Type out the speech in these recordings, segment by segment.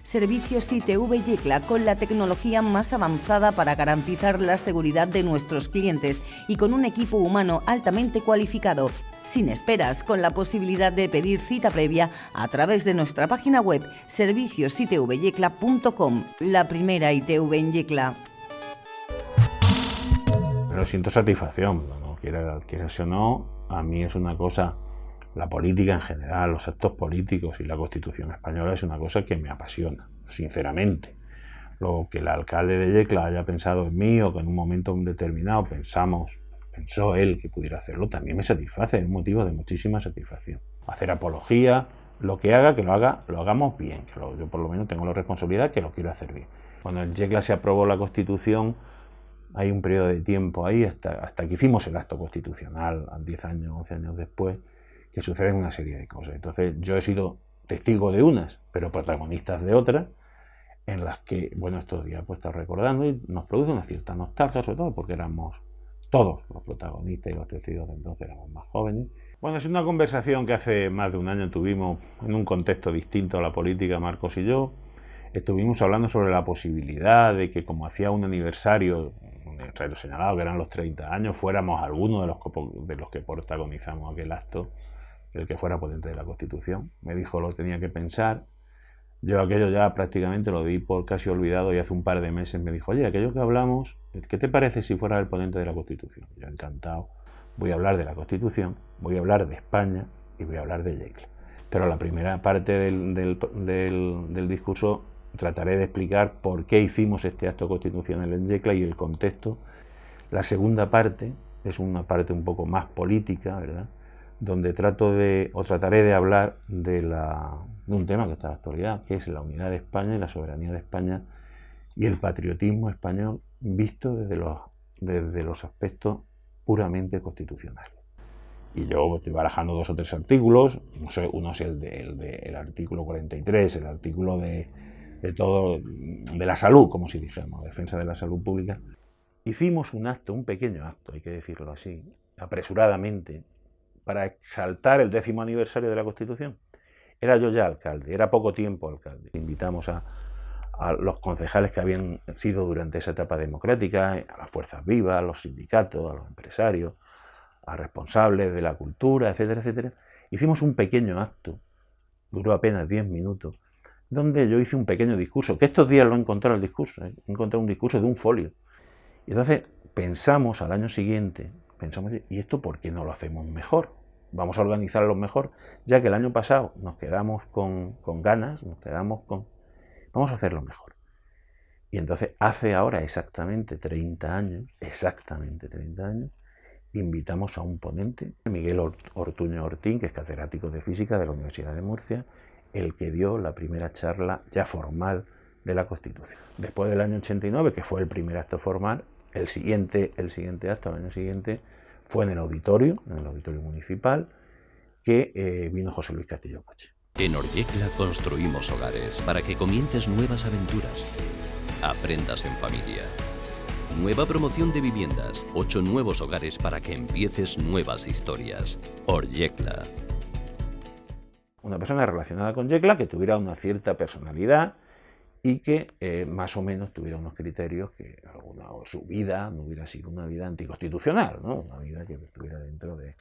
Servicios ITV Yecla, con la tecnología más avanzada para garantizar la seguridad de nuestros clientes y con un equipo humano altamente cualificado. Sin esperas, con la posibilidad de pedir cita previa a través de nuestra página web serviciositvYecla.com, la primera ITV en Yecla. Pero siento satisfacción, ¿no? Quieras o no, a mí es una cosa, la política en general, los actos políticos y la Constitución española es una cosa que me apasiona, sinceramente. Lo que el alcalde de Yecla haya pensado en mí o que en un momento determinado pensó él que pudiera hacerlo, también me satisface, es un motivo de muchísima satisfacción. Hacer apología, lo que haga, que lo hagamos bien, yo por lo menos tengo la responsabilidad que lo quiero hacer bien. Cuando en Yecla se aprobó la Constitución, hay un periodo de tiempo ahí, hasta que hicimos el acto constitucional, 10 años, 11 años después, que suceden una serie de cosas. Entonces yo he sido testigo de unas, pero protagonistas de otras, en las que, bueno, estos días pues he estado recordando y nos produce una cierta nostalgia, sobre todo porque éramos todos los protagonistas y los testigos de entonces éramos más jóvenes. Bueno, es una conversación que hace más de un año tuvimos en un contexto distinto a la política, Marcos y yo. Estuvimos hablando sobre la posibilidad de que, como hacía un aniversario señalado, que eran los 30 años, fuéramos algunos de los que protagonizamos aquel acto, el que fuera ponente de la Constitución. Me dijo lo tenía que pensar. Yo aquello ya prácticamente lo di por casi olvidado y hace un par de meses me dijo, oye, aquello que hablamos, ¿qué te parece si fuera el ponente de la Constitución? Yo encantado. Voy a hablar de la Constitución, voy a hablar de España y voy a hablar de Yecla. Pero la primera parte del discurso trataré de explicar por qué hicimos este acto constitucional en Yecla y el contexto. La segunda parte es una parte un poco más política, ¿verdad?, donde trataré de hablar de un tema que está en la actualidad, que es la unidad de España y la soberanía de España y el patriotismo español visto desde los aspectos puramente constitucionales. Y yo estoy barajando 2 o 3 artículos, no sé, uno es el artículo 43, el artículo de la salud, como si dijéramos, defensa de la salud pública. Hicimos un pequeño acto, hay que decirlo así, apresuradamente, para exaltar el 10º aniversario de la Constitución. Era yo ya alcalde, era poco tiempo alcalde. Invitamos a los concejales que habían sido durante esa etapa democrática, a las fuerzas vivas, a los sindicatos, a los empresarios, a responsables de la cultura, etcétera, etcétera. Hicimos un pequeño acto, duró apenas 10 minutos, donde yo hice un pequeño discurso, que estos días lo he encontrado el discurso, he encontrado un discurso de un folio. Y entonces pensamos al año siguiente, ¿y esto por qué no lo hacemos mejor? Vamos a organizarlo mejor, ya que el año pasado nos quedamos con ganas, vamos a hacerlo mejor. Y entonces hace ahora exactamente 30 años, invitamos a un ponente, Miguel Ortuño Ortín, que es catedrático de Física de la Universidad de Murcia, el que dio la primera charla ya formal de la Constitución. Después del año 89, que fue el primer acto formal, el siguiente acto, al año siguiente, fue en el auditorio municipal, que vino José Luis Castillo Coche. En Oryecla construimos hogares para que comiences nuevas aventuras. Aprendas en familia. Nueva promoción de viviendas, 8 nuevos hogares para que empieces nuevas historias. Oryecla. Una persona relacionada con Yecla que tuviera una cierta personalidad y que más o menos tuviera unos criterios que su vida no hubiera sido una vida anticonstitucional, ¿no? Una vida que estuviera dentro de...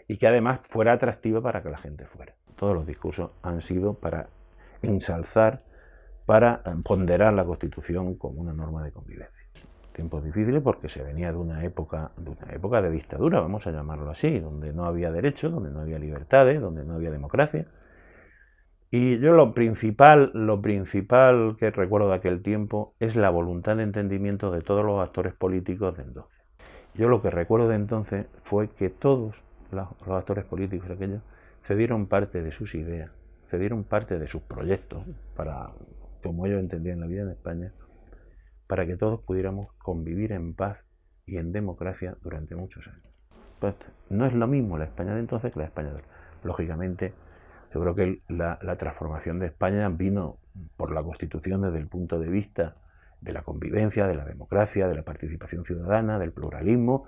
y que además fuera atractiva para que la gente fuera. Todos los discursos han sido para ensalzar, para ponderar la Constitución como una norma de convivencia. Tiempos difíciles porque se venía de una época de dictadura, vamos a llamarlo así, donde no había derechos, donde no había libertades, donde no había democracia. Y yo lo principal que recuerdo de aquel tiempo es la voluntad de entendimiento de todos los actores políticos de entonces. Yo lo que recuerdo de entonces fue que todos los actores políticos de aquellos cedieron parte de sus ideas, cedieron parte de sus proyectos, para, como ellos entendían la vida en España, para que todos pudiéramos convivir en paz y en democracia durante muchos años. Pues no es lo mismo la España de entonces que la España de ahora. Lógicamente, yo creo que la transformación de España vino por la Constitución desde el punto de vista de la convivencia, de la democracia, de la participación ciudadana, del pluralismo,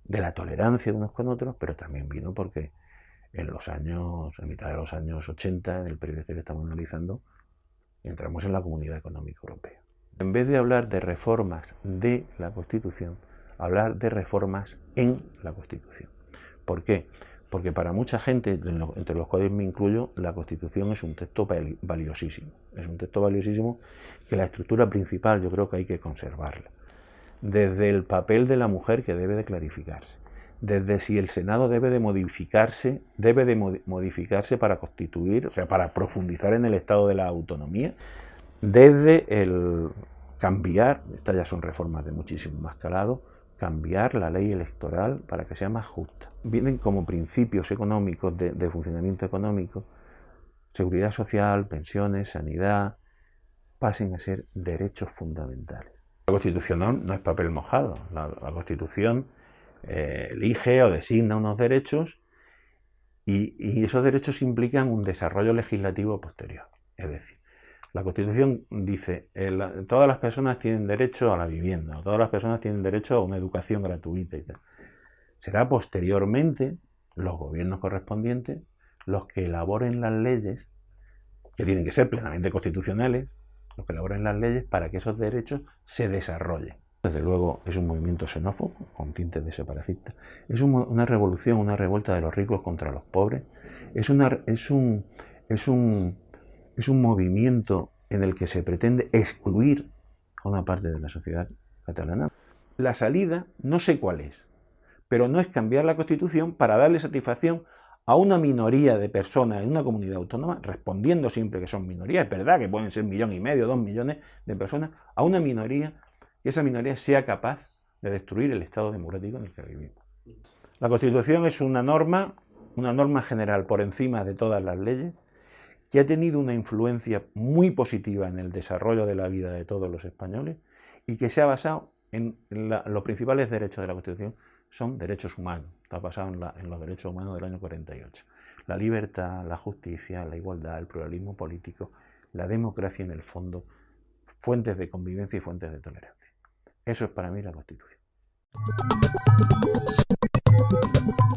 de la tolerancia de unos con otros, pero también vino porque a mitad de los años 80, en el periodo que estamos analizando, entramos en la Comunidad Económica Europea. En vez de hablar de reformas de la Constitución, hablar de reformas en la Constitución. ¿Por qué? Porque para mucha gente, entre los cuales me incluyo, la Constitución es un texto valiosísimo. Es un texto valiosísimo que la estructura principal yo creo que hay que conservarla. Desde el papel de la mujer, que debe de clarificarse, desde si el Senado debe de modificarse para constituir, o sea, para profundizar en el estado de la autonomía, desde el cambiar, estas ya son reformas de muchísimo más calado, cambiar la ley electoral para que sea más justa. Vienen como principios económicos de funcionamiento económico, seguridad social, pensiones, sanidad, pasen a ser derechos fundamentales. La Constitución no es papel mojado. La Constitución elige o designa unos derechos y esos derechos implican un desarrollo legislativo posterior. Es decir, la Constitución dice todas las personas tienen derecho a la vivienda, o todas las personas tienen derecho a una educación gratuita y tal. Será posteriormente los gobiernos correspondientes los que elaboren las leyes, que tienen que ser plenamente constitucionales, los que elaboren las leyes para que esos derechos se desarrollen. Desde luego es un movimiento xenófobo, con tintes de separatista. Es una revolución, una revuelta de los ricos contra los pobres. Es un movimiento en el que se pretende excluir a una parte de la sociedad catalana. La salida no sé cuál es, pero no es cambiar la Constitución para darle satisfacción a una minoría de personas en una comunidad autónoma, respondiendo siempre que son minorías, es verdad que pueden ser 1,5 millones, 2 millones de personas, a una minoría, y esa minoría sea capaz de destruir el Estado democrático en el que vivimos. La Constitución es una norma general por encima de todas las leyes, que ha tenido una influencia muy positiva en el desarrollo de la vida de todos los españoles y que se ha basado en los principales derechos de la Constitución. Son derechos humanos, está basado en los derechos humanos del año 48. La libertad, la justicia, la igualdad, el pluralismo político, la democracia en el fondo, fuentes de convivencia y fuentes de tolerancia. Eso es para mí la Constitución.